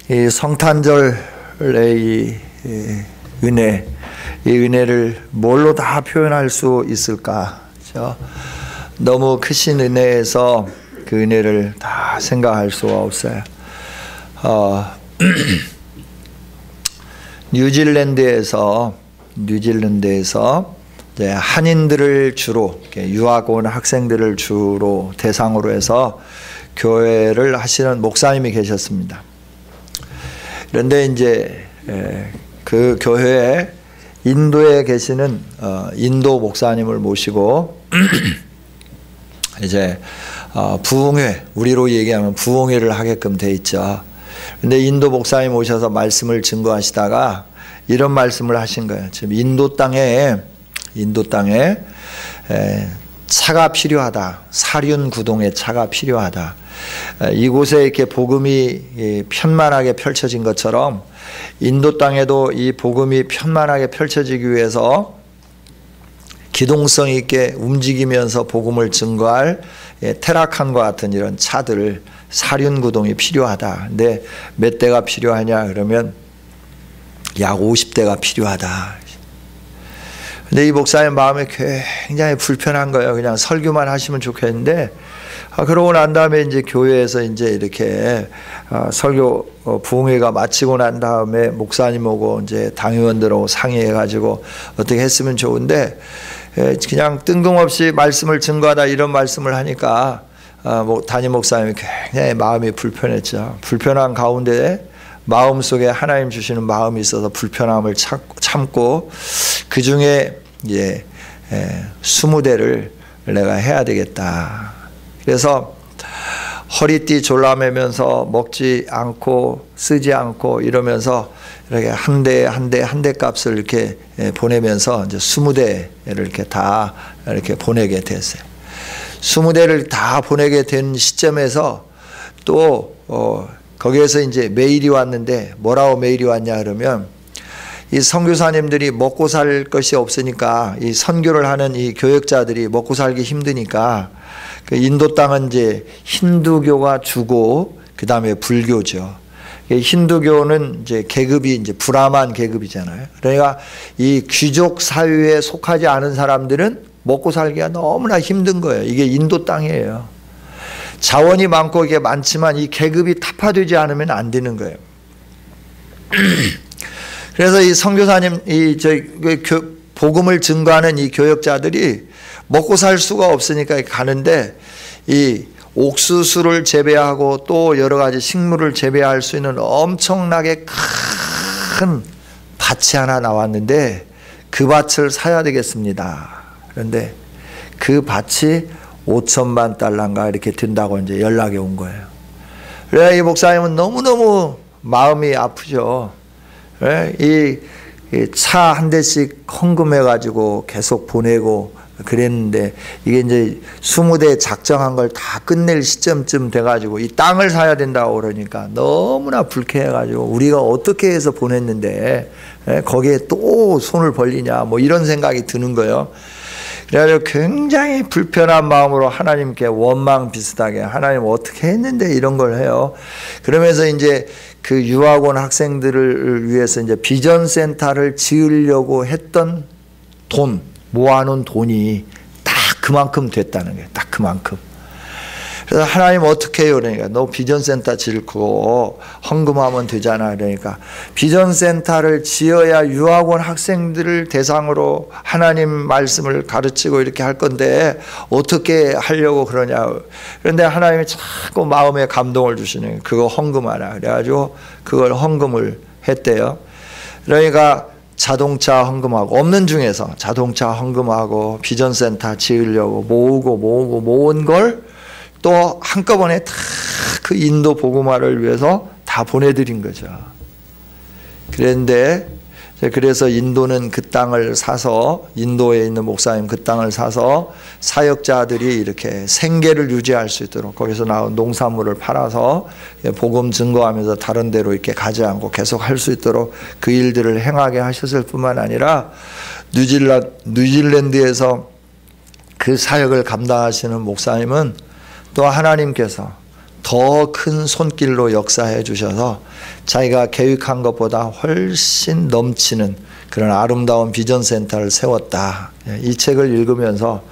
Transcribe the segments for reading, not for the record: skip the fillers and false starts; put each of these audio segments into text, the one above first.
이 성탄절의 이 은혜, 이 은혜를 뭘로 다 표현할 수 있을까? 그렇죠? 너무 크신 은혜에서 그 은혜를 다 생각할 수가 없어요. 뉴질랜드에서 이제 한인들을 주로 유학 온 학생들을 주로 대상으로 해서 교회를 하시는 목사님이 계셨습니다. 그런데 이제 그 교회에 인도에 계시는 인도 목사님을 모시고 이제 부흥회, 우리로 얘기하면 부흥회를 하게끔 돼 있죠. 근데 인도 목사님 오셔서 말씀을 증거하시다가 이런 말씀을 하신 거예요. 지금 인도 땅에 차가 필요하다. 사륜구동의 차가 필요하다. 이곳에 이렇게 복음이 편만하게 펼쳐진 것처럼 인도 땅에도 이 복음이 편만하게 펼쳐지기 위해서 기동성 있게 움직이면서 복음을 증거할 테라칸과 같은 이런 차들, 사륜구동이 필요하다. 근데 몇 대가 필요하냐 그러면 약 50대가 필요하다. 근데 이 목사의 마음이 굉장히 불편한 거예요. 그냥 설교만 하시면 좋겠는데, 그러고 난 다음에 이제 교회에서 이제 이렇게 설교 부흥회가 마치고 난 다음에 목사님하고 이제 당의원들하고 상의해가지고 어떻게 했으면 좋은데, 그냥 뜬금없이 말씀을 증거하다 이런 말씀을 하니까 담임 목사님이 굉장히 마음이 불편했죠. 불편한 가운데 마음속에 하나님 주시는 마음이 있어서 불편함을 참고 그 중에 이제 20대를 내가 해야 되겠다. 그래서 허리띠 졸라매면서 먹지 않고 쓰지 않고 이러면서 이렇게 한 대 값을 이렇게 보내면서 이제 20대를 이렇게 다 이렇게 보내게 됐어요. 20대를 다 보내게 된 시점에서 또 거기에서 이제 메일이 왔는데 뭐라고 메일이 왔냐 그러면 이 선교사님들이 먹고 살 것이 없으니까 이 선교를 하는 이 교역자들이 먹고 살기 힘드니까 그 인도 땅은 이제 힌두교가 주고 그 다음에 불교죠. 힌두교는 이제 계급이 이제 브라만 계급이잖아요. 그러니까 이 귀족 사회에 속하지 않은 사람들은 먹고 살기가 너무나 힘든 거예요. 이게 인도 땅이에요. 자원이 많고 이게 많지만 이 계급이 타파되지 않으면 안 되는 거예요. 그래서 이 선교사님, 복음을 증거하는 이 교역자들이 먹고 살 수가 없으니까 가는데 이 옥수수를 재배하고 또 여러 가지 식물을 재배할 수 있는 엄청나게 큰 밭이 하나 나왔는데 그 밭을 사야 되겠습니다. 그런데 그 밭이 5천만 달러인가 이렇게 든다고 이제 연락이 온 거예요. 그래서 이 목사님은 너무너무 마음이 아프죠. 이 차 한 대씩 헌금해가지고 계속 보내고 그랬는데 이게 이제 20대 작정한 걸 다 끝낼 시점쯤 돼가지고 이 땅을 사야 된다고 그러니까 너무나 불쾌해가지고 우리가 어떻게 해서 보냈는데 거기에 또 손을 벌리냐 뭐 이런 생각이 드는 거예요. 그래서 굉장히 불편한 마음으로 하나님께 원망 비슷하게 하나님 어떻게 했는데 이런 걸 해요. 그러면서 이제 그 유학 온 학생들을 위해서 이제 비전 센터를 지으려고 했던 돈, 모아놓은 돈이 딱 그만큼 됐다는 거예요. 딱 그만큼. 그래서 하나님 어떻게 해요? 그러니까 너 비전센터 짓고 헌금하면 되잖아. 그러니까 비전센터를 지어야 유학원 학생들을 대상으로 하나님 말씀을 가르치고 이렇게 할 건데 어떻게 하려고 그러냐. 그런데 하나님이 자꾸 마음에 감동을 주시는 거예요. 그거 헌금하라. 그래가지고 그걸 헌금을 했대요. 그러니까 자동차 헌금하고 없는 중에서 자동차 헌금하고 비전센터 지으려고 모으고 모은 걸 또 한꺼번에 다 그 인도 복음화를 위해서 다 보내드린 거죠. 그런데 그래서 인도는 그 땅을 사서 인도에 있는 목사님 그 땅을 사서 사역자들이 이렇게 생계를 유지할 수 있도록 거기서 나온 농산물을 팔아서 복음 증거하면서 다른 데로 이렇게 가지 않고 계속 할 수 있도록 그 일들을 행하게 하셨을 뿐만 아니라 뉴질랜드에서 그 사역을 감당하시는 목사님은 또 하나님께서 더 큰 손길로 역사해 주셔서 자기가 계획한 것보다 훨씬 넘치는 그런 아름다운 비전센터를 세웠다. 이 책을 읽으면서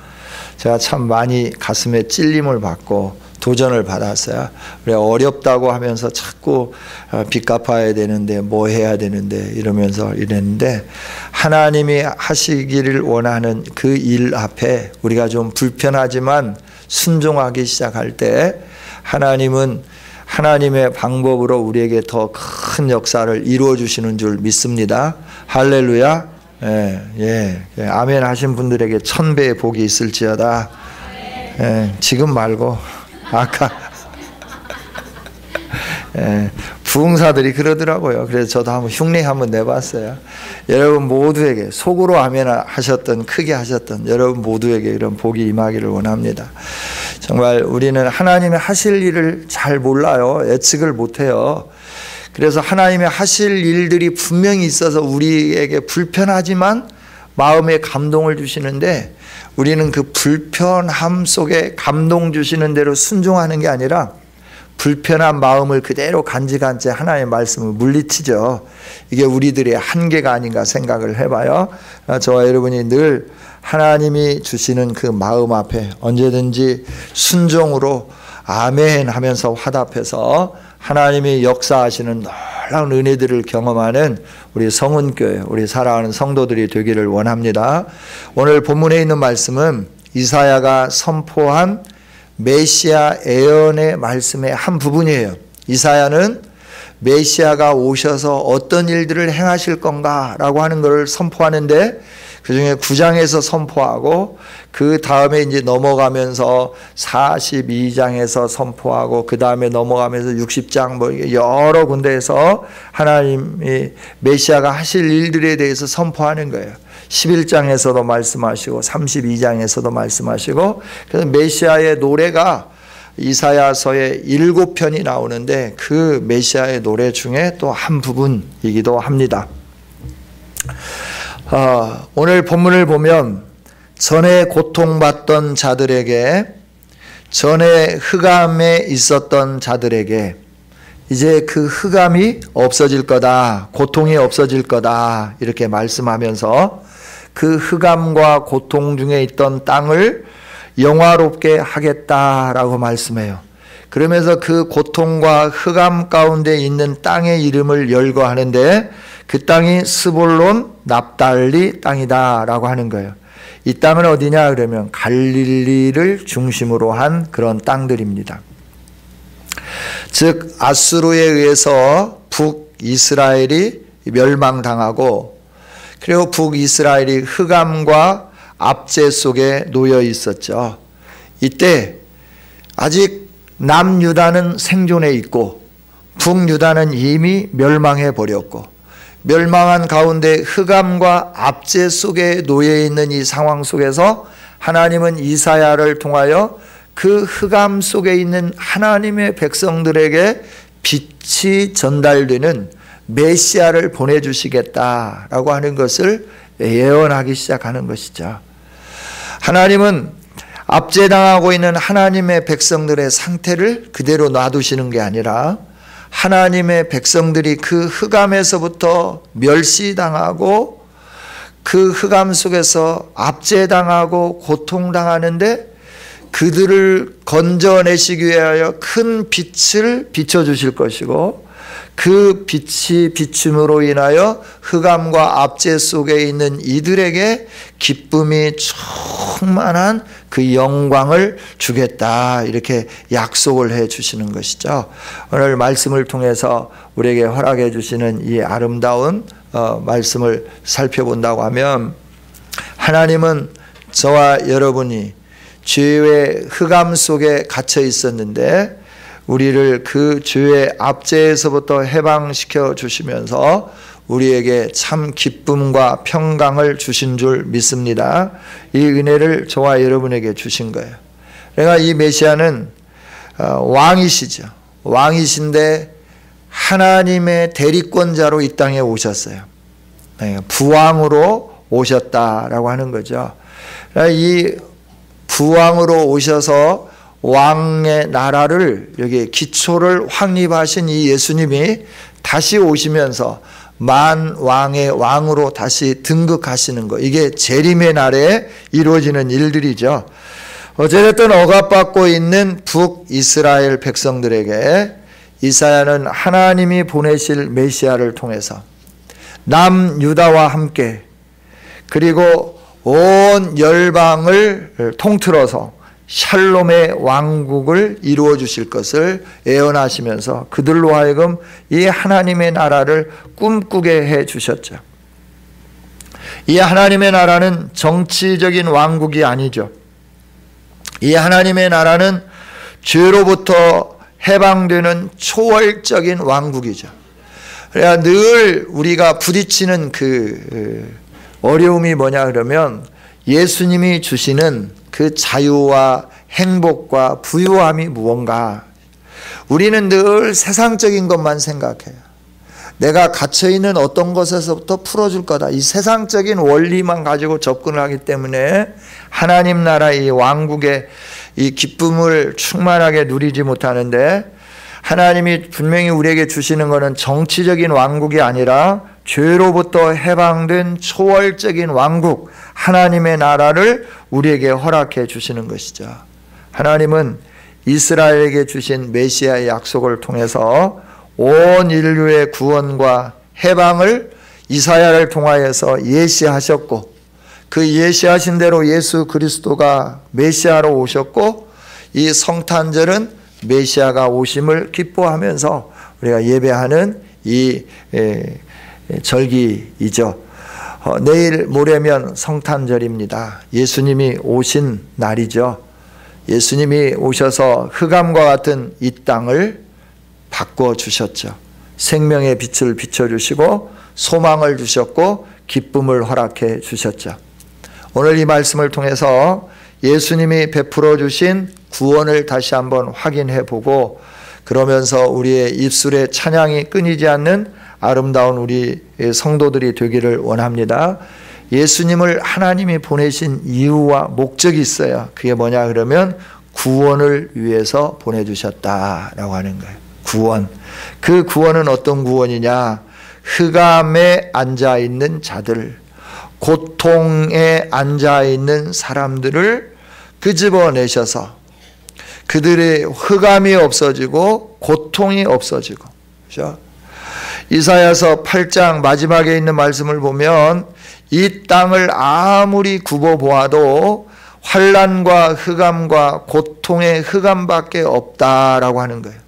제가 참 많이 가슴에 찔림을 받고 도전을 받았어요. 그래 어렵다고 하면서 자꾸 빚 갚아야 되는데 뭐 해야 되는데 이러면서 이랬는데 하나님이 하시기를 원하는 그 일 앞에 우리가 좀 불편하지만 순종하기 시작할 때 하나님은 하나님의 방법으로 우리에게 더 큰 역사를 이루어 주시는 줄 믿습니다. 할렐루야. 아멘 하신 분들에게 1000배의 복이 있을지어다. 지금 말고 아까 부흥사들이 그러더라고요. 그래서 저도 한번 흉내 한번 내봤어요. 여러분 모두에게 속으로 아멘 하셨던 크게 하셨던 여러분 모두에게 이런 복이 임하기를 원합니다. 정말 우리는 하나님의 하실 일을 잘 몰라요. 예측을 못해요. 그래서 하나님의 하실 일들이 분명히 있어서 우리에게 불편하지만 마음에 감동을 주시는데 우리는 그 불편함 속에 감동 주시는 대로 순종하는 게 아니라 불편한 마음을 그대로 간직한 채 하나님의 말씀을 물리치죠. 이게 우리들의 한계가 아닌가 생각을 해봐요. 저와 여러분이 늘 하나님이 주시는 그 마음 앞에 언제든지 순종으로 아멘 하면서 화답해서 하나님이 역사하시는 놀라운 은혜들을 경험하는 우리 성은교회, 우리 사랑하는 성도들이 되기를 원합니다. 오늘 본문에 있는 말씀은 이사야가 선포한 메시아 예언의 말씀의 한 부분이에요. 이사야는 메시아가 오셔서 어떤 일들을 행하실 건가라고 하는 것을 선포하는데 그 중에 9장에서 선포하고 그 다음에 이제 넘어가면서 42장에서 선포하고 그 다음에 넘어가면서 60장 뭐 여러 군데에서 하나님이 메시아가 하실 일들에 대해서 선포하는 거예요. 11장에서도 말씀하시고 32장에서도 말씀하시고 그래서 메시아의 노래가 이사야서에 7편이 나오는데 그 메시아의 노래 중에 또 한 부분이기도 합니다. 오늘 본문을 보면 전에 고통받던 자들에게 전에 흑암에 있었던 자들에게 이제 그 흑암이 없어질 거다. 고통이 없어질 거다. 이렇게 말씀하면서 그 흑암과 고통 중에 있던 땅을 영화롭게 하겠다라고 말씀해요. 그러면서 그 고통과 흑암 가운데 있는 땅의 이름을 열거하는데 그 땅이 스볼론 납달리 땅이다라고 하는 거예요. 이 땅은 어디냐 그러면 갈릴리를 중심으로 한 그런 땅들입니다. 즉 아수르에 의해서 북이스라엘이 멸망당하고 그리고 북이스라엘이 흑암과 압제 속에 놓여 있었죠. 이때 아직 남유다는 생존해 있고 북유다는 이미 멸망해 버렸고 멸망한 가운데 흑암과 압제 속에 놓여 있는 이 상황 속에서 하나님은 이사야를 통하여 그 흑암 속에 있는 하나님의 백성들에게 빛이 전달되는 메시아를 보내주시겠다라고 하는 것을 예언하기 시작하는 것이죠. 하나님은 압제당하고 있는 하나님의 백성들의 상태를 그대로 놔두시는 게 아니라 하나님의 백성들이 그 흑암에서부터 멸시당하고 그 흑암 속에서 압제당하고 고통당하는데 그들을 건져내시기 위하여 큰 빛을 비춰주실 것이고 그 빛이 비춤으로 인하여 흑암과 압제 속에 있는 이들에게 기쁨이 충만한 그 영광을 주겠다 이렇게 약속을 해 주시는 것이죠. 오늘 말씀을 통해서 우리에게 허락해 주시는 이 아름다운 말씀을 살펴본다고 하면 하나님은 저와 여러분이 죄의 흑암 속에 갇혀 있었는데 우리를 그 죄의 압제에서부터 해방시켜 주시면서 우리에게 참 기쁨과 평강을 주신 줄 믿습니다. 이 은혜를 저와 여러분에게 주신 거예요. 그러니까 이 메시아는 왕이시죠. 왕이신데 하나님의 대리권자로 이 땅에 오셨어요. 부왕으로 오셨다라고 하는 거죠. 이 부왕으로 오셔서 왕의 나라를 여기 기초를 확립하신 이 예수님이 다시 오시면서 만왕의 왕으로 다시 등극하시는 것, 이게 재림의 날에 이루어지는 일들이죠. 어쨌든 억압받고 있는 북이스라엘 백성들에게 이사야는 하나님이 보내실 메시아를 통해서 남유다와 함께 그리고 온 열방을 통틀어서 샬롬의 왕국을 이루어 주실 것을 예언하시면서 그들로 하여금 이 하나님의 나라를 꿈꾸게 해 주셨죠. 이 하나님의 나라는 정치적인 왕국이 아니죠. 이 하나님의 나라는 죄로부터 해방되는 초월적인 왕국이죠. 그래야 늘 우리가 부딪히는 그 어려움이 뭐냐 그러면 예수님이 주시는 그 자유와 행복과 부유함이 무언가. 우리는 늘 세상적인 것만 생각해요. 내가 갇혀있는 어떤 것에서부터 풀어줄 거다. 이 세상적인 원리만 가지고 접근을 하기 때문에 하나님 나라 이 왕국의 이 기쁨을 충만하게 누리지 못하는데, 하나님이 분명히 우리에게 주시는 것은 정치적인 왕국이 아니라 죄로부터 해방된 초월적인 왕국, 하나님의 나라를 우리에게 허락해 주시는 것이죠. 하나님은 이스라엘에게 주신 메시아의 약속을 통해서 온 인류의 구원과 해방을 이사야를 통하여서 예시하셨고, 그 예시하신 대로 예수 그리스도가 메시아로 오셨고, 이 성탄절은 메시아가 오심을 기뻐하면서 우리가 예배하는 이 절기이죠. 내일 모레면 성탄절입니다. 예수님이 오신 날이죠. 예수님이 오셔서 흑암과 같은 이 땅을 바꿔주셨죠. 생명의 빛을 비춰주시고 소망을 주셨고 기쁨을 허락해 주셨죠. 오늘 이 말씀을 통해서 예수님이 베풀어 주신 구원을 다시 한번 확인해 보고, 그러면서 우리의 입술에 찬양이 끊이지 않는 아름다운 우리 성도들이 되기를 원합니다. 예수님을 하나님이 보내신 이유와 목적이 있어요. 그게 뭐냐 그러면 구원을 위해서 보내주셨다라고 하는 거예요. 구원. 그 구원은 어떤 구원이냐? 흑암에 앉아있는 자들, 고통에 앉아있는 사람들을 끄집어내셔서 그들의 흑암이 없어지고 고통이 없어지고. 그렇죠? 이사야서 8장 마지막에 있는 말씀을 보면 이 땅을 아무리 굽어보아도 환난과 흑암과 고통의 흑암밖에 없다라고 하는 거예요.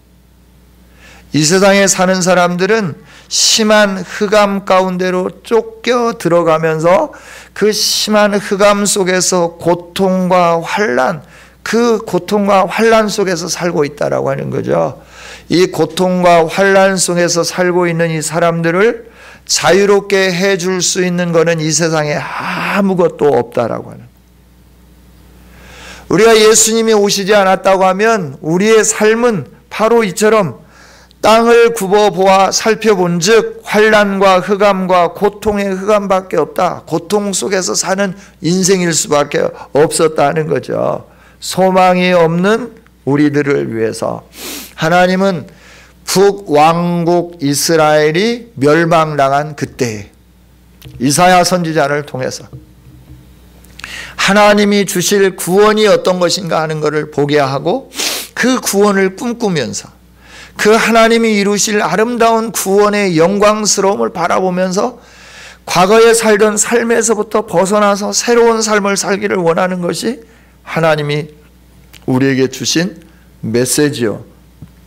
이 세상에 사는 사람들은 심한 흑암 가운데로 쫓겨 들어가면서 그 심한 흑암 속에서 고통과 환난, 그 고통과 환난 속에서 살고 있다라고 하는 거죠. 이 고통과 환난 속에서 살고 있는 이 사람들을 자유롭게 해줄 수 있는 것은 이 세상에 아무것도 없다라고 하는. 우리가 예수님이 오시지 않았다고 하면 우리의 삶은 바로 이처럼 땅을 굽어보아 살펴본 즉 환난과 흑암과 고통의 흑암밖에 없다. 고통 속에서 사는 인생일 수밖에 없었다는 거죠. 소망이 없는 우리들을 위해서 하나님은 북왕국 이스라엘이 멸망당한 그때 이사야 선지자를 통해서 하나님이 주실 구원이 어떤 것인가 하는 것을 보게 하고, 그 구원을 꿈꾸면서 그 하나님이 이루실 아름다운 구원의 영광스러움을 바라보면서 과거에 살던 삶에서부터 벗어나서 새로운 삶을 살기를 원하는 것이 하나님이 우리에게 주신 메시지요.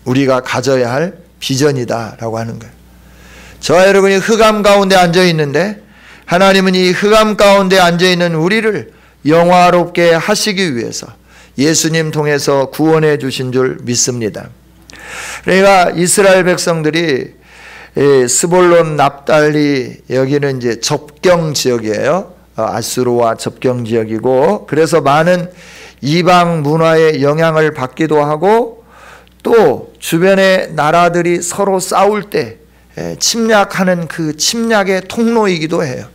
우리가 가져야 할 비전이다라고 하는 거예요. 저와 여러분이 흑암 가운데 앉아 있는데 하나님은 이 흑암 가운데 앉아 있는 우리를 영화롭게 하시기 위해서 예수님 통해서 구원해 주신 줄 믿습니다. 그러니까 이스라엘 백성들이 스볼론, 납달리, 여기는 이제 접경 지역이에요. 아수르와 접경 지역이고, 그래서 많은 이방 문화의 영향을 받기도 하고, 또 주변의 나라들이 서로 싸울 때 침략하는 그 침략의 통로이기도 해요.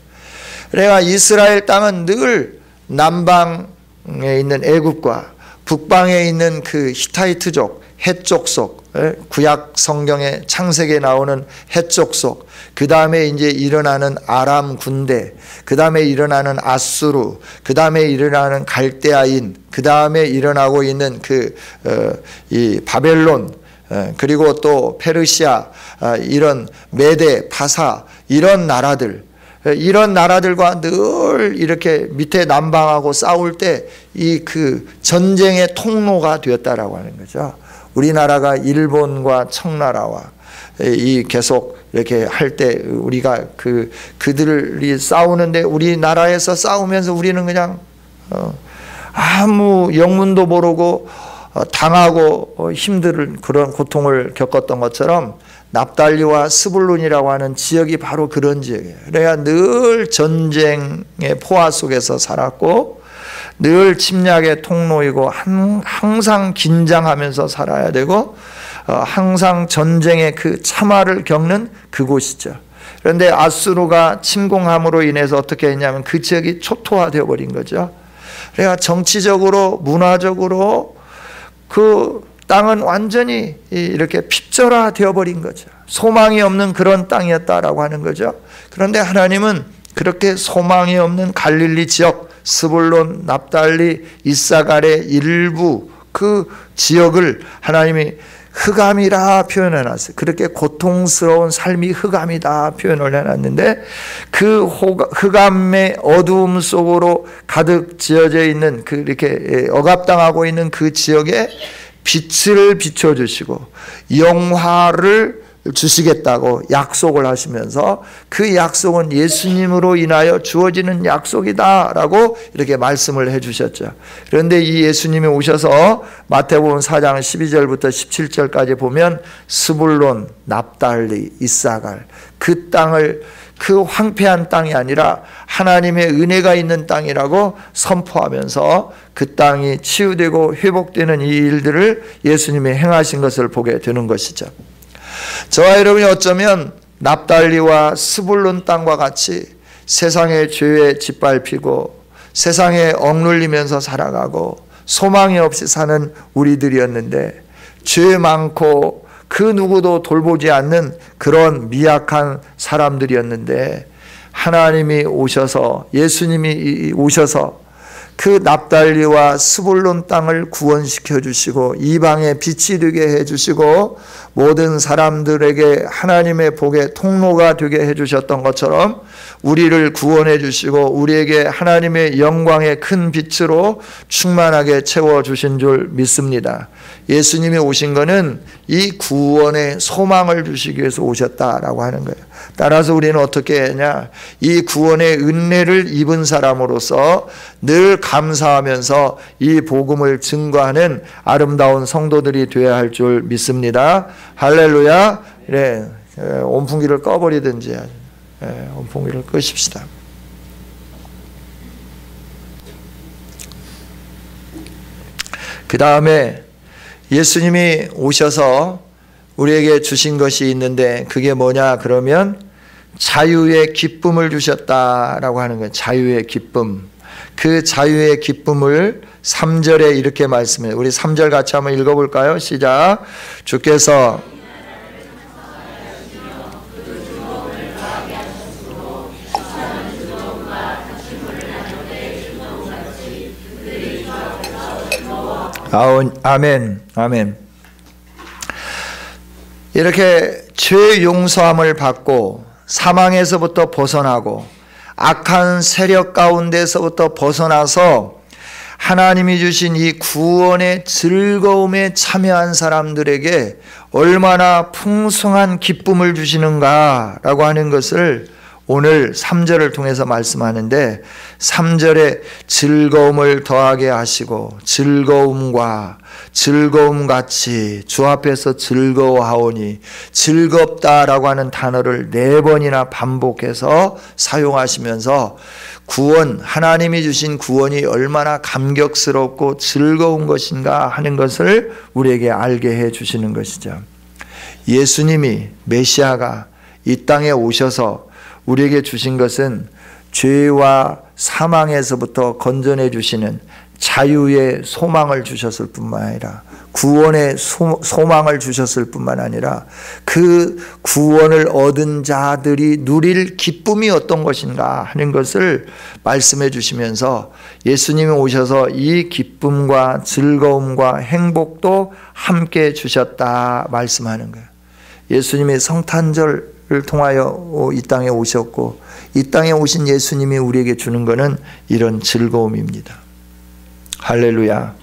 그러니까 이스라엘 땅은 늘 남방에 있는 애굽과 북방에 있는 그 히타이트족, 해족속, 구약 성경의 창세기에 나오는 해족속, 그 다음에 이제 일어나는 아람 군대, 그 다음에 일어나는 아수르, 그 다음에 일어나는 갈대아인, 그 다음에 일어나고 있는 이 바벨론, 그리고 또 페르시아, 이런 메데, 파사, 이런 나라들과 늘 이렇게 밑에 남방하고 싸울 때 이 그 전쟁의 통로가 되었다라고 하는 거죠. 우리나라가 일본과 청나라와 이 계속 이렇게 할 때 우리가 그들이 싸우는데 우리나라에서 싸우면서 우리는 그냥 아무 영문도 모르고 당하고 힘든 그런 고통을 겪었던 것처럼 납달리와 스불룬이라고 하는 지역이 바로 그런 지역이에요. 그래야 늘 전쟁의 포화 속에서 살았고 늘 침략의 통로이고 항상 긴장하면서 살아야 되고 항상 전쟁의 그 참화를 겪는 그곳이죠. 그런데 아수르가 침공함으로 인해서 어떻게 했냐면 그 지역이 초토화되어 버린 거죠. 그래야 정치적으로 문화적으로 그 땅은 완전히 이렇게 핍절화되어 버린 거죠. 소망이 없는 그런 땅이었다라고 하는 거죠. 그런데 하나님은 그렇게 소망이 없는 갈릴리 지역, 스불론, 납달리, 이사갈의 일부 그 지역을 하나님이 흑암이라 표현해놨어요. 그렇게 고통스러운 삶이 흑암이다 표현을 해놨는데 그 흑암의 어두움 속으로 가득 지어져 있는 이렇게 억압당하고 있는 그 지역에 빛을 비춰주시고 영화를 주시겠다고 약속을 하시면서 그 약속은 예수님으로 인하여 주어지는 약속이다라고 이렇게 말씀을 해주셨죠. 그런데 이 예수님이 오셔서 마태복음 4장 12절부터 17절까지 보면 스불론, 납달리, 이사갈 그 땅을 그 황폐한 땅이 아니라 하나님의 은혜가 있는 땅이라고 선포하면서 그 땅이 치유되고 회복되는 이 일들을 예수님이 행하신 것을 보게 되는 것이죠. 저와 여러분이 어쩌면 납달리와 스불론 땅과 같이 세상의 죄에 짓밟히고 세상에 억눌리면서 살아가고 소망이 없이 사는 우리들이었는데 죄 많고 그 누구도 돌보지 않는 그런 미약한 사람들이었는데 하나님이 오셔서 예수님이 오셔서 그 납달리와 스불론 땅을 구원시켜 주시고 이방의 빛이 되게 해 주시고 모든 사람들에게 하나님의 복의 통로가 되게 해 주셨던 것처럼 우리를 구원해 주시고 우리에게 하나님의 영광의 큰 빛으로 충만하게 채워 주신 줄 믿습니다. 예수님이 오신 것은 이 구원의 소망을 주시기 위해서 오셨다라고 하는 거예요. 따라서 우리는 어떻게 하냐? 이 구원의 은혜를 입은 사람으로서 늘 감사하면서 이 복음을 증거하는 아름다운 성도들이 되어야 할 줄 믿습니다. 할렐루야. 네, 온풍기를 꺼버리든지 온풍기를 끄십시다. 그 다음에 예수님이 오셔서 우리에게 주신 것이 있는데 그게 뭐냐 그러면 자유의 기쁨을 주셨다라고 하는 거예요. 자유의 기쁨. 그 자유의 기쁨을 3절에 이렇게 말씀해요. 우리 3절 같이 한번 읽어볼까요? 시작. 주께서 아멘, 아멘. 이렇게 죄 용서함을 받고 사망에서부터 벗어나고 악한 세력 가운데서부터 벗어나서 하나님이 주신 이 구원의 즐거움에 참여한 사람들에게 얼마나 풍성한 기쁨을 주시는가라고 하는 것을 오늘 3절을 통해서 말씀하는데 3절에 즐거움을 더하게 하시고 즐거움과 즐거움같이 주 앞에서 즐거워하오니 즐겁다라고 하는 단어를 4번이나 반복해서 사용하시면서 구원, 하나님이 주신 구원이 얼마나 감격스럽고 즐거운 것인가 하는 것을 우리에게 알게 해 주시는 것이죠. 예수님이 메시아가 이 땅에 오셔서 우리에게 주신 것은 죄와 사망에서부터 건져내 주시는 자유의 소망을 주셨을 뿐만 아니라 구원의 소망을 주셨을 뿐만 아니라 그 구원을 얻은 자들이 누릴 기쁨이 어떤 것인가 하는 것을 말씀해 주시면서 예수님이 오셔서 이 기쁨과 즐거움과 행복도 함께 주셨다 말씀하는 거예요. 예수님이 성탄절을 통하여 이 땅에 오셨고 이 땅에 오신 예수님이 우리에게 주는 것은 이런 즐거움입니다. 할렐루야.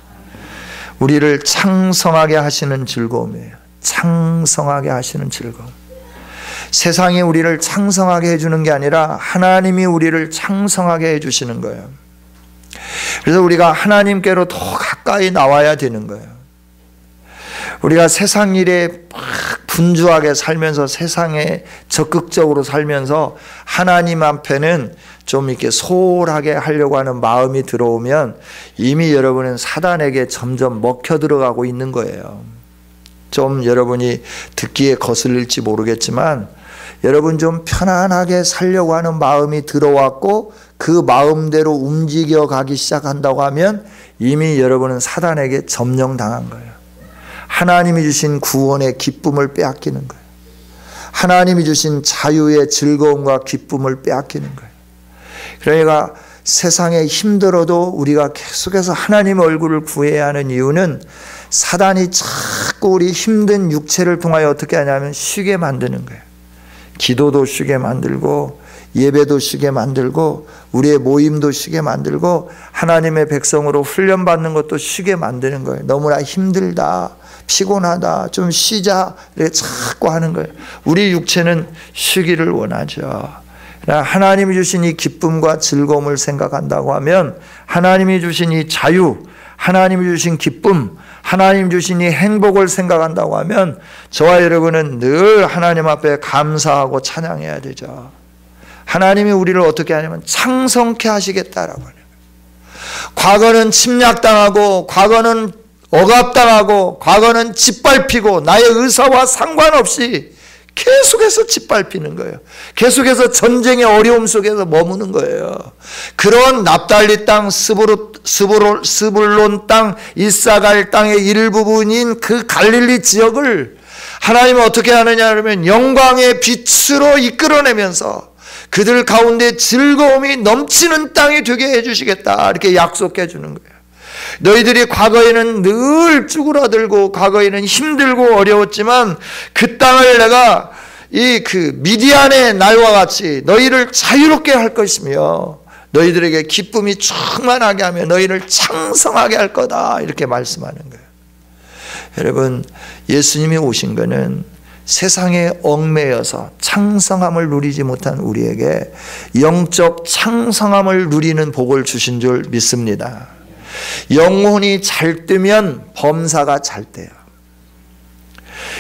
우리를 창성하게 하시는 즐거움이에요. 창성하게 하시는 즐거움. 세상이 우리를 창성하게 해주는 게 아니라 하나님이 우리를 창성하게 해주시는 거예요. 그래서 우리가 하나님께로 더 가까이 나와야 되는 거예요. 우리가 세상 일에 막 분주하게 살면서 세상에 적극적으로 살면서 하나님 앞에는 좀 이렇게 소홀하게 하려고 하는 마음이 들어오면 이미 여러분은 사단에게 점점 먹혀 들어가고 있는 거예요. 좀 여러분이 듣기에 거슬릴지 모르겠지만 여러분 좀 편안하게 살려고 하는 마음이 들어왔고 그 마음대로 움직여 가기 시작한다고 하면 이미 여러분은 사단에게 점령당한 거예요. 하나님이 주신 구원의 기쁨을 빼앗기는 거예요. 하나님이 주신 자유의 즐거움과 기쁨을 빼앗기는 거예요. 그러니까 세상에 힘들어도 우리가 계속해서 하나님의 얼굴을 구해야 하는 이유는 사단이 자꾸 우리 힘든 육체를 통하여 어떻게 하냐면 쉬게 만드는 거예요. 기도도 쉬게 만들고 예배도 쉬게 만들고 우리의 모임도 쉬게 만들고 하나님의 백성으로 훈련받는 것도 쉬게 만드는 거예요. 너무나 힘들다, 피곤하다, 좀 쉬자 이렇게 자꾸 하는 거예요. 우리 육체는 쉬기를 원하죠. 하나님이 주신 이 기쁨과 즐거움을 생각한다고 하면 하나님이 주신 이 자유, 하나님이 주신 기쁨, 하나님 주신 이 행복을 생각한다고 하면 저와 여러분은 늘 하나님 앞에 감사하고 찬양해야 되죠. 하나님이 우리를 어떻게 하냐면 창성케 하시겠다라고 하는 거예요. 과거는 침략당하고 과거는 억압당하고 과거는 짓밟히고 나의 의사와 상관없이 계속해서 짓밟히는 거예요. 계속해서 전쟁의 어려움 속에서 머무는 거예요. 그런 납달리 땅, 스불론 땅, 이사갈 땅의 일부분인 그 갈릴리 지역을 하나님은 어떻게 하느냐 그러면 영광의 빛으로 이끌어내면서 그들 가운데 즐거움이 넘치는 땅이 되게 해주시겠다 이렇게 약속해 주는 거예요. 너희들이 과거에는 늘 쭈그라들고 과거에는 힘들고 어려웠지만 그 땅을 내가 미디안의 날과 같이 너희를 자유롭게 할 것이며 너희들에게 기쁨이 충만하게 하며 너희를 창성하게 할 거다 이렇게 말씀하는 거예요. 여러분 예수님이 오신 것은 세상에 얽매여서 창성함을 누리지 못한 우리에게 영적 창성함을 누리는 복을 주신 줄 믿습니다. 영혼이 잘 뜨면 범사가 잘 돼요.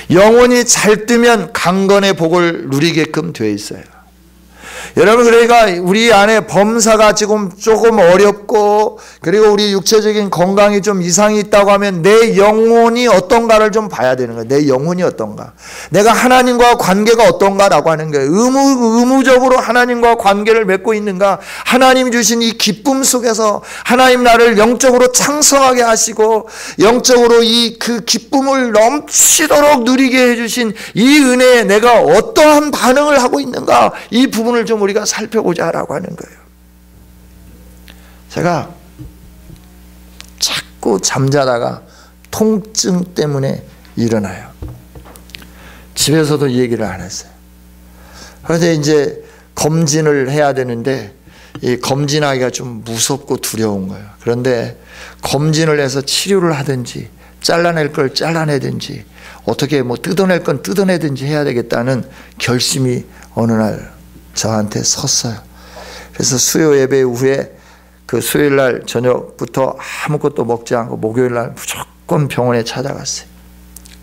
영혼이 잘 뜨면 강건의 복을 누리게끔 되어 있어요. 여러분 그러니까 우리 안에 범사가 지금 조금 어렵고 그리고 우리 육체적인 건강이 좀 이상이 있다고 하면 내 영혼이 어떤가를 좀 봐야 되는 거예요. 내 영혼이 어떤가, 내가 하나님과 관계가 어떤가라고 하는 거예요. 의무적으로 하나님과 관계를 맺고 있는가, 하나님이 주신 이 기쁨 속에서 하나님 나를 영적으로 창성하게 하시고 영적으로 그 기쁨을 넘치도록 누리게 해주신 이 은혜에 내가 어떠한 반응을 하고 있는가, 이 부분을 좀 우리가 살펴보자라고 하는 거예요. 제가 자꾸 잠자다가 통증 때문에 일어나요. 집에서도 이 얘기를 안 했어요. 그런데 이제 검진을 해야 되는데 이 검진하기가 좀 무섭고 두려운 거예요. 그런데 검진을 해서 치료를 하든지 잘라낼 걸 잘라내든지 어떻게 뜯어낼 건 뜯어내든지 해야 되겠다는 결심이 어느 날 저한테 섰어요. 그래서 수요 예배 후에 그 수요일 날 저녁부터 아무것도 먹지 않고 목요일 날 무조건 병원에 찾아갔어요.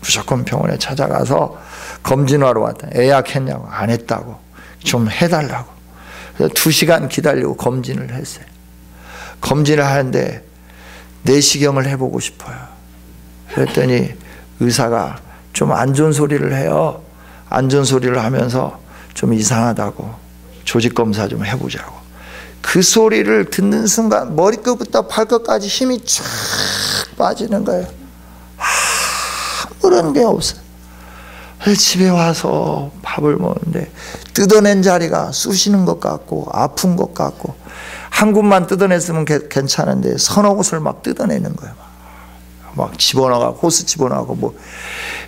무조건 병원에 찾아가서 검진하러 왔다. 예약했냐고. 안 했다고. 좀 해달라고. 그래서 2시간 기다리고 검진을 했어요. 검진을 하는데 내시경을 해보고 싶어요. 그랬더니 의사가 좀 안 좋은 소리를 해요. 안 좋은 소리를 하면서 좀 이상하다고 조직검사 좀 해보자고. 그 소리를 듣는 순간 머리끝부터 발끝까지 힘이 쫙 빠지는 거예요. 아무런 게 없어요. 집에 와서 밥을 먹는데 뜯어낸 자리가 쑤시는 것 같고 아픈 것 같고, 한 군만 뜯어냈으면 괜찮은데 서너 곳을 막 뜯어내는 거예요. 막 집어넣어가고 호스 집어넣고 뭐.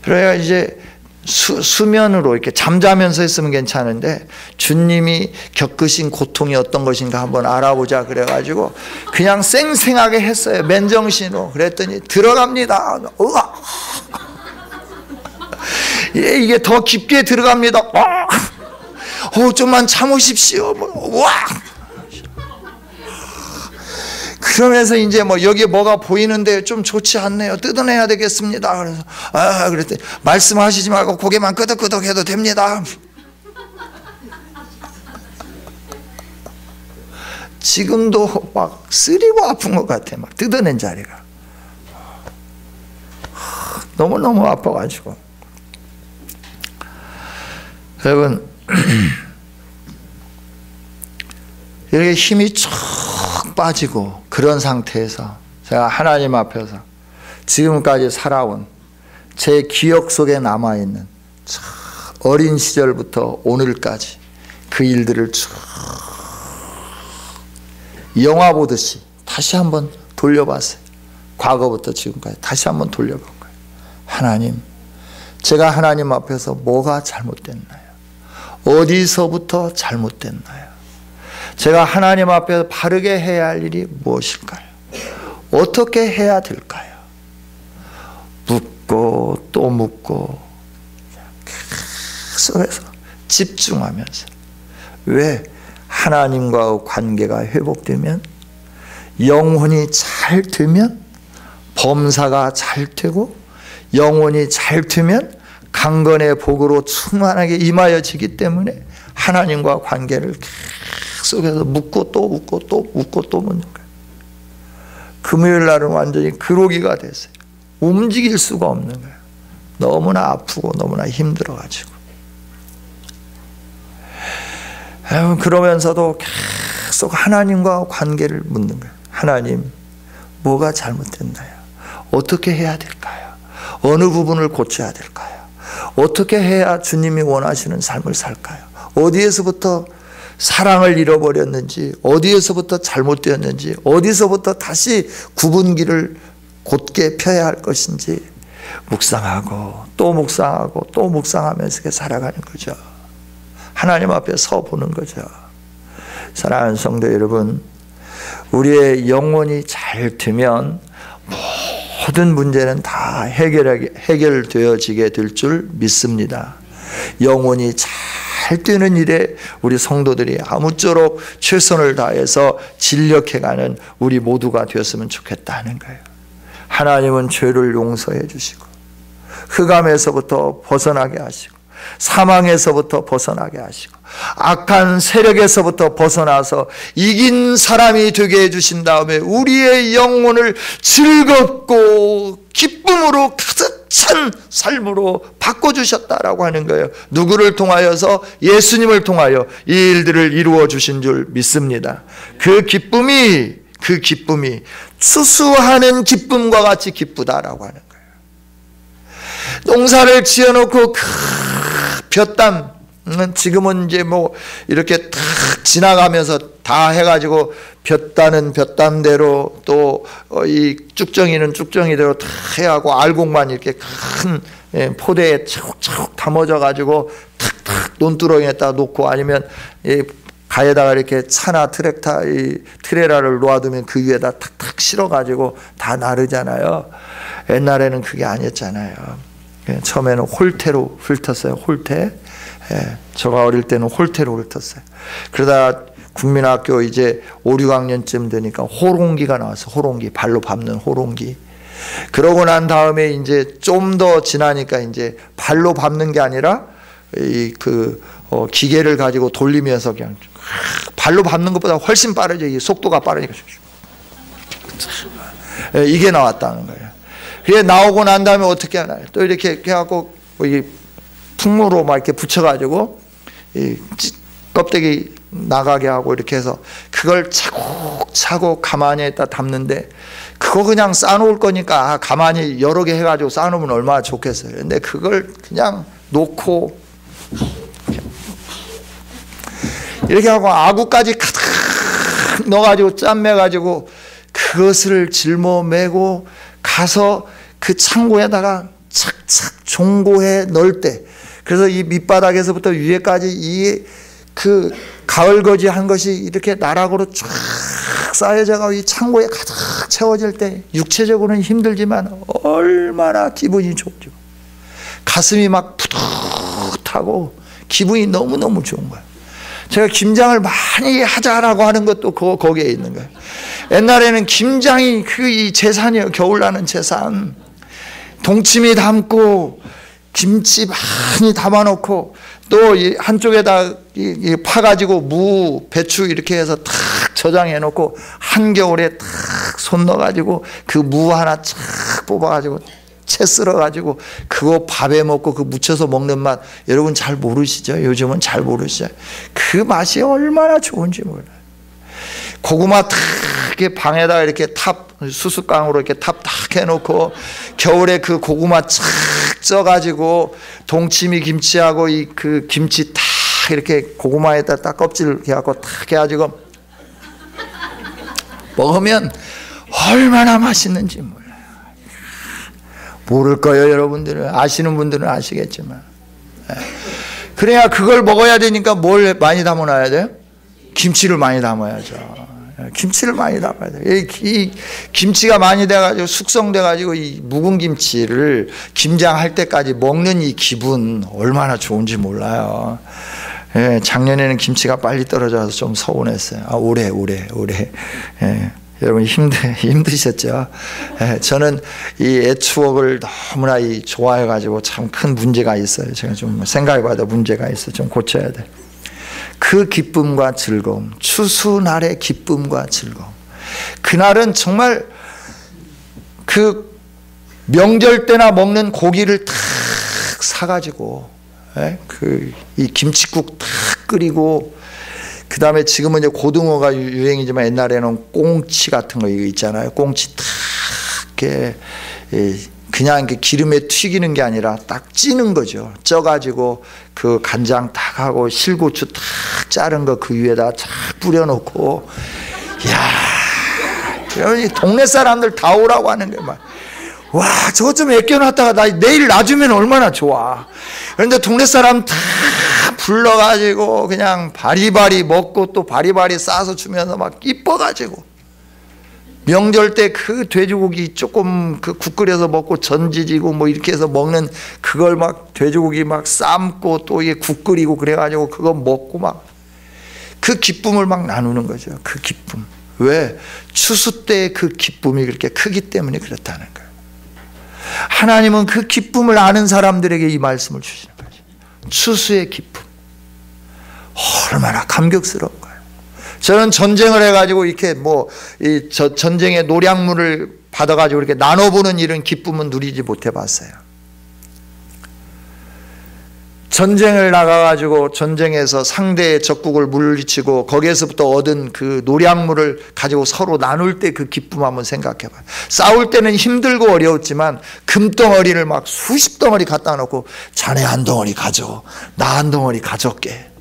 그래야 이제 수면으로 이렇게 잠자면서 했으면 괜찮은데 주님이 겪으신 고통이 어떤 것인가 한번 알아보자 그래가지고 그냥 쌩쌩하게 했어요. 맨정신으로. 그랬더니 들어갑니다. 우와. 예, 이게 더 깊게 들어갑니다. 좀만 참으십시오. 우와. 그러면서 이제 뭐 여기에 뭐가 보이는데 좀 좋지 않네요. 뜯어내야 되겠습니다. 그래서 그랬더니 말씀하시지 말고 고개만 끄덕끄덕 해도 됩니다. 지금도 막 쓰리고 아픈 것 같아. 막 뜯어낸 자리가 너무너무 아파가지고. 여러분, 이렇게 힘이 쭉 빠지고 그런 상태에서 제가 하나님 앞에서 지금까지 살아온 제 기억 속에 남아있는 어린 시절부터 오늘까지 그 일들을 쭉 영화 보듯이 다시 한번 돌려봤어요. 과거부터 지금까지 다시 한번 돌려본 거예요. 하나님, 제가 하나님 앞에서 뭐가 잘못됐나요? 어디서부터 잘못됐나요? 제가 하나님 앞에서 바르게 해야 할 일이 무엇일까요? 어떻게 해야 될까요? 묻고 또 묻고 계속해서 집중하면서, 왜? 하나님과의 관계가 회복되면, 영혼이 잘 되면 범사가 잘 되고, 영혼이 잘 되면 강건의 복으로 충만하게 임하여지기 때문에 하나님과 관계를 계속해서 묻고 또 묻고 또 묻고 또 묻는 거예요. 금요일 날은 완전히 그러기가 됐어요. 움직일 수가 없는 거예요. 너무나 아프고 너무나 힘들어가지고. 그러면서도 계속 하나님과 관계를 묻는 거예요. 하나님, 뭐가 잘못됐나요? 어떻게 해야 될까요? 어느 부분을 고쳐야 될까요? 어떻게 해야 주님이 원하시는 삶을 살까요? 어디에서부터 사랑을 잃어버렸는지, 어디에서부터 잘못되었는지, 어디서부터 다시 구분기를 곧게 펴야 할 것인지 묵상하고 또 묵상하고 또 묵상하면서 살아가는 거죠. 하나님 앞에 서 보는 거죠. 사랑하는 성도 여러분, 우리의 영혼이 잘 되면 모든 문제는 다 해결되어지게 될 줄 믿습니다. 영혼이 잘 되는 일에 우리 성도들이 아무쪼록 최선을 다해서 진력해가는 우리 모두가 되었으면 좋겠다는 거예요. 하나님은 죄를 용서해 주시고 흑암에서부터 벗어나게 하시고 사망에서부터 벗어나게 하시고 악한 세력에서부터 벗어나서 이긴 사람이 되게 해주신 다음에 우리의 영혼을 즐겁고 기쁨으로 가득 찬 삶으로 바꿔주셨다라고 하는 거예요. 누구를 통하여서? 예수님을 통하여 이 일들을 이루어 주신 줄 믿습니다. 그 기쁨이 추수하는 기쁨과 같이 기쁘다라고 하는 거예요. 농사를 지어놓고 볕담, 지금은 이제 뭐 이렇게 탁 지나가면서 다 해가지고 볕다는 볕담대로 또 이 쭉정이는 쭉정이대로 다 해하고 알곡만 이렇게 큰 포대에 차곡차곡 담아져 가지고 탁탁 논두렁에다 놓고, 아니면 가에다가 이렇게 차나 트랙터 트레라를 놓아두면 그 위에다 탁탁 실어가지고 다 나르잖아요. 옛날에는 그게 아니었잖아요. 처음에는 홀태로 훑었어요. 홀태. 제가 어릴 때는 홀태로 훑었어요. 그러다 국민학교 이제 5, 6학년쯤 되니까 호롱기가 나왔어. 호롱기, 발로 밟는 호롱기. 그러고 난 다음에 이제 좀 더 지나니까 이제 발로 밟는 게 아니라 기계를 가지고 돌리면서 그냥 발로 밟는 것보다 훨씬 빠르죠. 이 속도가 빠르니까. 이게 나왔다는 거예요. 그게 나오고 난 다음에 어떻게 하나요? 또 이렇게 해갖고 풍무로 막 이렇게 붙여가지고 이 껍데기 나가게 하고 이렇게 해서 그 그걸 차곡차곡 가마니에다 담는데 그거 그냥 쌓아놓을 거니까 가마니 여러 개 해가지고 쌓아놓으면 얼마나 좋겠어요. 근데 그걸 그냥 놓고 이렇게 하고 아구까지 가득 넣어가지고 짠매가지고 그것을 짊어매고 가서 그 창고에다가 착착 종고해 넣을 때, 그래서 이 밑바닥에서부터 위에까지 이 그 가을거지 한 것이 이렇게 나락으로 쫙 쌓여져가지고 이 창고에 가득 채워질 때 육체적으로는 힘들지만 얼마나 기분이 좋죠. 가슴이 막 푸듯하고 기분이 너무너무 좋은 거예요. 제가 김장을 많이 하자라고 하는 것도 거기에 있는 거예요. 옛날에는 김장이 이 제산이에요. 겨울나는 제산. 동치미 담고 김치 많이 담아놓고 또 한쪽에다 파가지고 무, 배추 이렇게 해서 탁 저장해놓고 한겨울에 탁 손 넣어가지고 그 무 하나 쫙 뽑아가지고 채 썰어가지고 그거 밥에 먹고 그 무쳐서 먹는 맛, 여러분 잘 모르시죠? 요즘은 잘 모르시죠? 그 맛이 얼마나 좋은지 몰라요. 고구마 탁 이렇게 방에다가 이렇게 수수깡으로 이렇게 탁 해놓고 겨울에 그 고구마 착 쪄가지고 동치미 김치하고 그 김치 탁 이렇게 고구마에다 딱 껍질 해갖고 탁 해가지고 먹으면 얼마나 맛있는지 몰라요. 모를 거예요. 여러분들은 아시는 분들은 아시겠지만, 그래야 그걸 먹어야 되니까 뭘 많이 담아놔야 돼요? 김치를 많이 담아야죠. 김치를 많이 담아야 돼요. 이 김치가 많이 돼가지고 숙성돼가지고 이 묵은 김치를 김장할 때까지 먹는 이 기분 얼마나 좋은지 몰라요. 작년에는 김치가 빨리 떨어져서 좀 서운했어요. 올해. 여러분 힘드셨죠? 저는 이 옛 추억을 너무나 좋아해가지고 참 큰 문제가 있어요. 제가 좀 생각해봐도 문제가 있어. 좀 고쳐야 돼. 그 기쁨과 즐거움, 추수날의 기쁨과 즐거움. 그날은 정말 그 명절 때나 먹는 고기를 탁 사가지고 이 김칫국 탁 끓이고, 그 다음에 지금은 이제 고등어가 유행이지만 옛날에는 꽁치 같은 거 있잖아요. 꽁치 탁 이렇게 그냥 이렇게 기름에 튀기는 게 아니라 딱 찌는 거죠. 쪄가지고 그 간장 딱 하고 실고추 딱 자른 거 그 위에다 쫙 뿌려놓고, 이야, 동네 사람들 다 오라고 하는 거야. 와, 저거 좀 아껴놨다가 내일 놔주면 얼마나 좋아. 그런데 동네 사람 다 불러가지고 그냥 바리바리 먹고 또 바리바리 싸서 주면서 막 이뻐가지고, 명절 때 그 돼지고기 조금 그 국 끓여서 먹고 전지지고 뭐 이렇게 해서 먹는 그걸 막 돼지고기 막 삶고 또 이게 국 끓이고 그래가지고 그거 먹고 막 그 기쁨을 막 나누는 거죠. 그 기쁨. 왜? 추수 때의 그 기쁨이 그렇게 크기 때문에 그렇다는 거예요. 하나님은 그 기쁨을 아는 사람들에게 이 말씀을 주시는 거죠. 추수의 기쁨. 얼마나 감격스러운 거예요. 저는 전쟁을 해가지고 이렇게 전쟁의 노량물을 받아가지고 이렇게 나눠보는 이런 기쁨은 누리지 못해봤어요. 전쟁을 나가가지고 전쟁에서 상대의 적국을 물리치고 거기에서부터 얻은 그 노량물을 가지고 서로 나눌 때 그 기쁨 한번 생각해봐요. 싸울 때는 힘들고 어려웠지만 금덩어리를 막 수십 덩어리 갖다 놓고 자네 한 덩어리 가져, 나 한 덩어리 가져올게.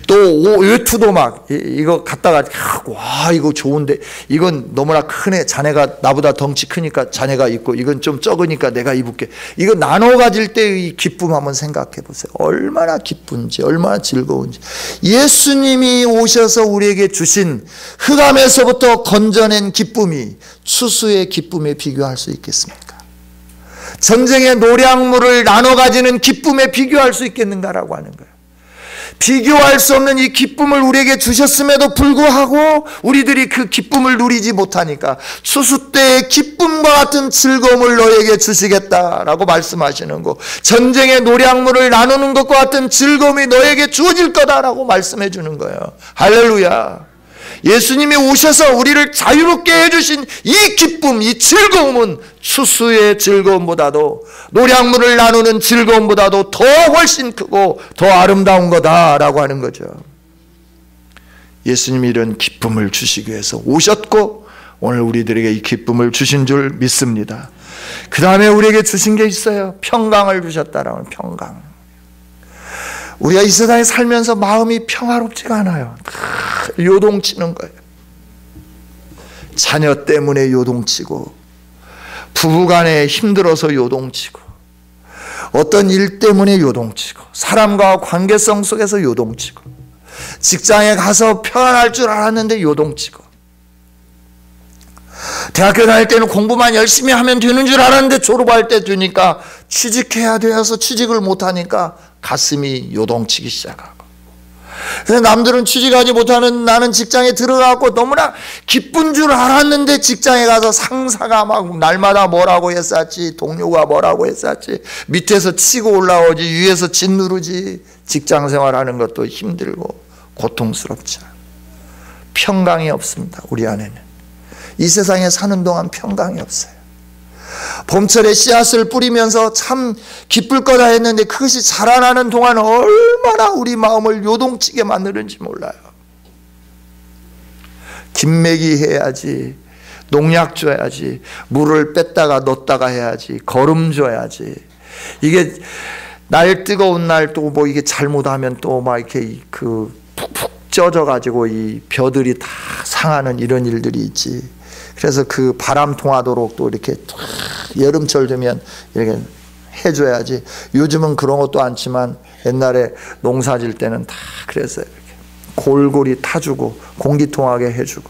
또 외투도 막 이거 갖다가 와 이거 좋은데 이건 너무나 크네, 자네가 나보다 덩치 크니까 자네가 입고, 이건 좀 적으니까 내가 입을게. 이거 나눠 가질 때의 기쁨 한번 생각해 보세요. 얼마나 기쁜지, 얼마나 즐거운지. 예수님이 오셔서 우리에게 주신 흑암에서부터 건져낸 기쁨이 추수의 기쁨에 비교할 수 있겠습니까? 전쟁의 노량물을 나눠 가지는 기쁨에 비교할 수 있겠는가라고 하는 거예요. 비교할 수 없는 이 기쁨을 우리에게 주셨음에도 불구하고 우리들이 그 기쁨을 누리지 못하니까 추수 때의 기쁨과 같은 즐거움을 너에게 주시겠다라고 말씀하시는 거, 전쟁의 노량물을 나누는 것과 같은 즐거움이 너에게 주어질 거다라고 말씀해 주는 거예요. 할렐루야. 예수님이 오셔서 우리를 자유롭게 해주신 이 기쁨, 이 즐거움은 추수의 즐거움보다도, 노량물을 나누는 즐거움보다도 더 훨씬 크고 더 아름다운 거다라고 하는 거죠. 예수님이 이런 기쁨을 주시기 위해서 오셨고 오늘 우리들에게 이 기쁨을 주신 줄 믿습니다. 그 다음에 우리에게 주신 게 있어요. 평강을 주셨다라는 평강. 우리가 이 세상에 살면서 마음이 평화롭지가 않아요. 요동치는 거예요. 자녀 때문에 요동치고, 부부간에 힘들어서 요동치고, 어떤 일 때문에 요동치고, 사람과 관계성 속에서 요동치고, 직장에 가서 편안할 줄 알았는데 요동치고, 대학교 다닐 때는 공부만 열심히 하면 되는 줄 알았는데 졸업할 때 되니까 취직해야 되어서 취직을 못하니까 가슴이 요동치기 시작하고, 그래서 남들은 취직하지 못하는 나는 직장에 들어가고 너무나 기쁜 줄 알았는데 직장에 가서 상사가 막 날마다 뭐라고 했었지, 동료가 뭐라고 했었지, 밑에서 치고 올라오지, 위에서 짓누르지, 직장 생활하는 것도 힘들고 고통스럽죠. 평강이 없습니다. 우리 안에는 이 세상에 사는 동안 평강이 없어요. 봄철에 씨앗을 뿌리면서 참 기쁠 거다 했는데 그것이 자라나는 동안 얼마나 우리 마음을 요동치게 만드는지 몰라요. 김매기 해야지, 농약 줘야지, 물을 뺐다가 넣었다가 해야지, 거름 줘야지. 이게 날 뜨거운 날 또 뭐 이게 잘못하면 또 막 이렇게 그 푹푹 쪄져가지고 이 벼들이 다 상하는 이런 일들이 있지. 그래서 그 바람 통하도록 또 이렇게 여름철 되면 이렇게 해줘야지. 요즘은 그런 것도 않지만 옛날에 농사 질 때는 다 그랬어요. 이렇게 골고루 타주고 공기통하게 해주고,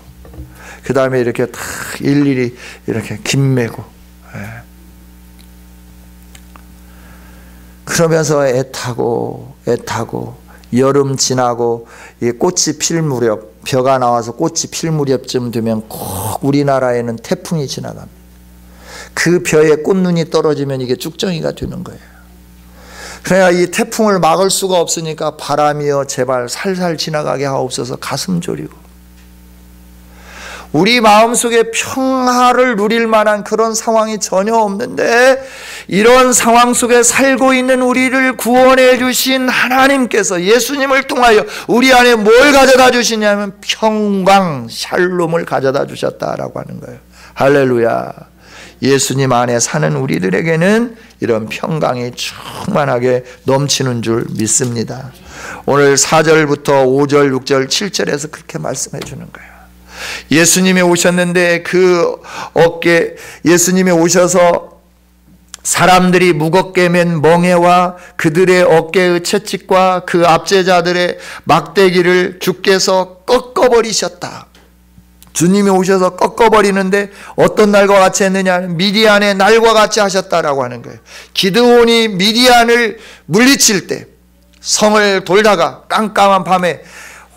그 다음에 이렇게 다 일일이 이렇게 김매고, 그러면서 애타고 여름 지나고 꽃이 필 무렵, 벼가 나와서 꽃이 필 무렵쯤 되면 꼭 우리나라에는 태풍이 지나갑니다. 그 벼에 꽃눈이 떨어지면 이게 쭉정이가 되는 거예요. 그래야 이 태풍을 막을 수가 없으니까 바람이여 제발 살살 지나가게 하옵소서 가슴 졸이고, 우리 마음속에 평화를 누릴 만한 그런 상황이 전혀 없는데 이런 상황 속에 살고 있는 우리를 구원해 주신 하나님께서 예수님을 통하여 우리 안에 뭘 가져다 주시냐면 평강, 샬롬을 가져다 주셨다라고 하는 거예요. 할렐루야. 예수님 안에 사는 우리들에게는 이런 평강이 충만하게 넘치는 줄 믿습니다. 오늘 4절부터 5절, 6절, 7절에서 그렇게 말씀해 주는 거예요. 예수님이 오셨는데 그 어깨, 예수님이 오셔서 사람들이 무겁게 맨 멍에와 그들의 어깨의 채찍과 그 압제자들의 막대기를 주께서 꺾어버리셨다. 주님이 오셔서 꺾어버리는데 어떤 날과 같이 했느냐, 미디안의 날과 같이 하셨다라고 하는 거예요. 기드온이 미디안을 물리칠 때 성을 돌다가 깜깜한 밤에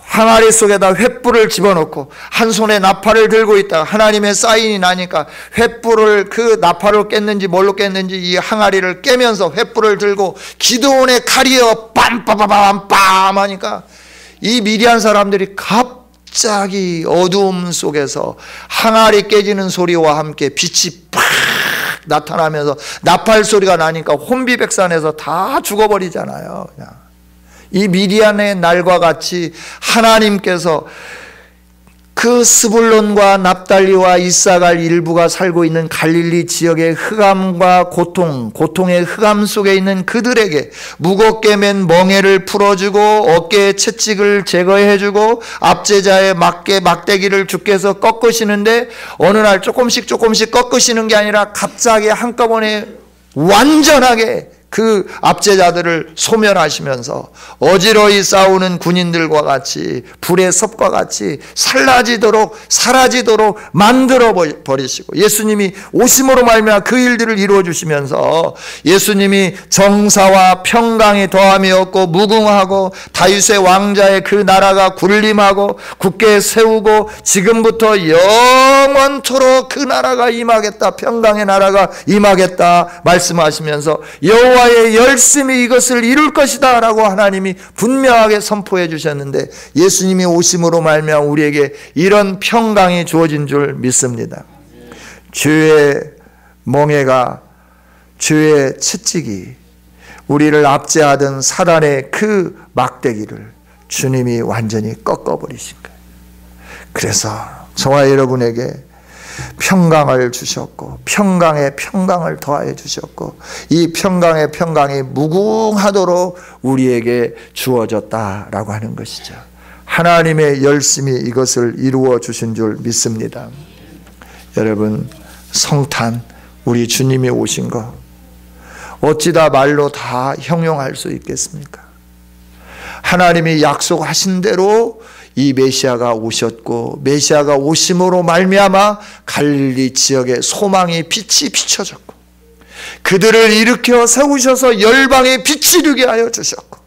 항아리 속에다 횃불을 집어넣고 한 손에 나팔을 들고 있다가 하나님의 사인이 나니까 횃불을, 그 나팔을 깼는지 뭘로 깼는지 이 항아리를 깨면서 횃불을 들고 기드온의 칼이여 빰빰빰빰빰 하니까 이 미디안 사람들이 갑자기 어두움 속에서 항아리 깨지는 소리와 함께 빛이 팍 나타나면서 나팔 소리가 나니까 혼비백산해서 다 죽어버리잖아요. 그냥. 이 미디안의 날과 같이 하나님께서 그 스불론과 납달리와 이사갈 일부가 살고 있는 갈릴리 지역의 흑암과 고통의 흑암 속에 있는 그들에게 무겁게 맨 멍에를 풀어주고 어깨의 채찍을 제거해주고 압제자의 막대기를 주께서 꺾으시는데 어느 날 조금씩 꺾으시는 게 아니라 갑자기 한꺼번에 완전하게 그 압제자들을 소멸하시면서 어지러이 싸우는 군인들과 같이 불의 섭과 같이 사라지도록 만들어 버리시고, 예수님이 오심으로 말미암아 그 일들을 이루어 주시면서 예수님이 정사와 평강이 더함이 없고 무궁하고 다윗의 왕자의 그 나라가 군림하고 굳게 세우고 지금부터 영원토록 그 나라가 임하겠다, 평강의 나라가 임하겠다 말씀하시면서 여호와의 열심히 이것을 이룰 것이다 라고 하나님이 분명하게 선포해 주셨는데 예수님이 오심으로 말미암아 우리에게 이런 평강이 주어진 줄 믿습니다. 주의 멍에가, 주의 채찍이 우리를 압제하던 사단의 그 막대기를 주님이 완전히 꺾어버리신 거예요. 그래서 저와 여러분에게 평강을 주셨고 평강에 평강을 더하여 주셨고 이 평강의 평강이 무궁하도록 우리에게 주어졌다라고 하는 것이죠. 하나님의 열심히 이것을 이루어 주신 줄 믿습니다. 여러분, 성탄, 우리 주님이 오신 것 어찌다 말로 다 형용할 수 있겠습니까? 하나님이 약속하신 대로 이 메시아가 오셨고 메시아가 오심으로 말미암아 갈릴리 지역에 소망의 빛이 비춰졌고 그들을 일으켜 세우셔서 열방에 빛이 되게 하여 주셨고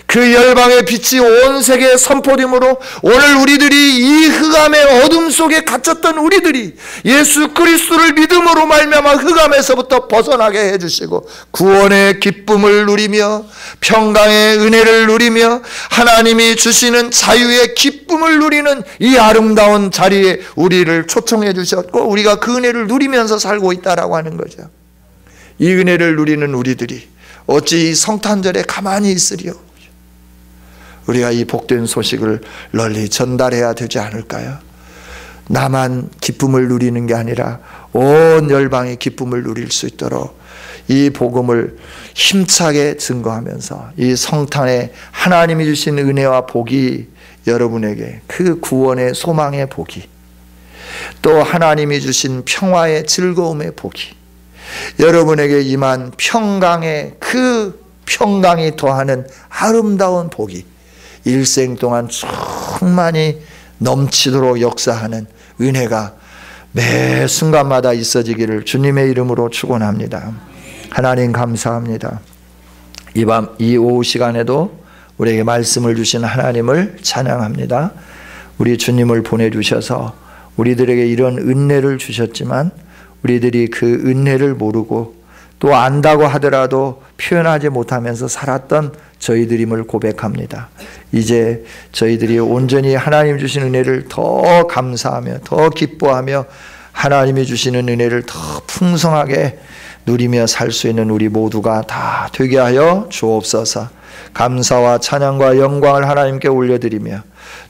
그 열방의 빛이 온 세계에 선포됨으로 오늘 우리들이 이 흑암의 어둠 속에 갇혔던 우리들이 예수 그리스도를 믿음으로 말미암아 흑암에서부터 벗어나게 해주시고 구원의 기쁨을 누리며 평강의 은혜를 누리며 하나님이 주시는 자유의 기쁨을 누리는 이 아름다운 자리에 우리를 초청해 주셨고 우리가 그 은혜를 누리면서 살고 있다라고 하는 거죠. 이 은혜를 누리는 우리들이 어찌 이 성탄절에 가만히 있으리요? 우리가 이 복된 소식을 널리 전달해야 되지 않을까요? 나만 기쁨을 누리는 게 아니라 온 열방이 기쁨을 누릴 수 있도록 이 복음을 힘차게 증거하면서 이 성탄에 하나님이 주신 은혜와 복이 여러분에게 그 구원의 소망의 복이 또 하나님이 주신 평화의 즐거움의 복이 여러분에게 임한 평강의 그 평강이 더하는 아름다운 복이 일생 동안 충만히 넘치도록 역사하는 은혜가 매 순간마다 있어지기를 주님의 이름으로 축원합니다. 하나님 감사합니다. 이 오후 시간에도 우리에게 말씀을 주신 하나님을 찬양합니다. 우리 주님을 보내주셔서 우리들에게 이런 은혜를 주셨지만 우리들이 그 은혜를 모르고 또 안다고 하더라도 표현하지 못하면서 살았던 저희들임을 고백합니다. 이제 저희들이 온전히 하나님 주신 은혜를 더 감사하며 더 기뻐하며 하나님이 주시는 은혜를 더 풍성하게 누리며 살 수 있는 우리 모두가 다 되게 하여 주옵소서. 감사와 찬양과 영광을 하나님께 올려드리며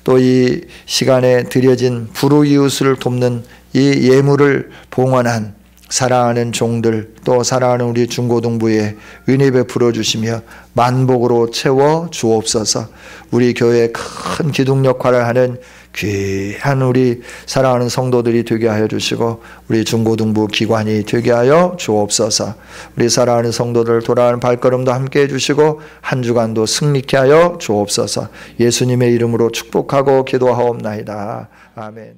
또 이 시간에 드려진 불우이웃을 돕는 이 예물을 봉헌한 사랑하는 종들 또 사랑하는 우리 중고등부에 은혜 베풀어 주시며 만복으로 채워 주옵소서. 우리 교회에 큰 기둥 역할을 하는 귀한 우리 사랑하는 성도들이 되게 하여 주시고 우리 중고등부 기관이 되게 하여 주옵소서. 우리 사랑하는 성도들 돌아가는 발걸음도 함께 해주시고 한 주간도 승리케 하여 주옵소서. 예수님의 이름으로 축복하고 기도하옵나이다. 아멘.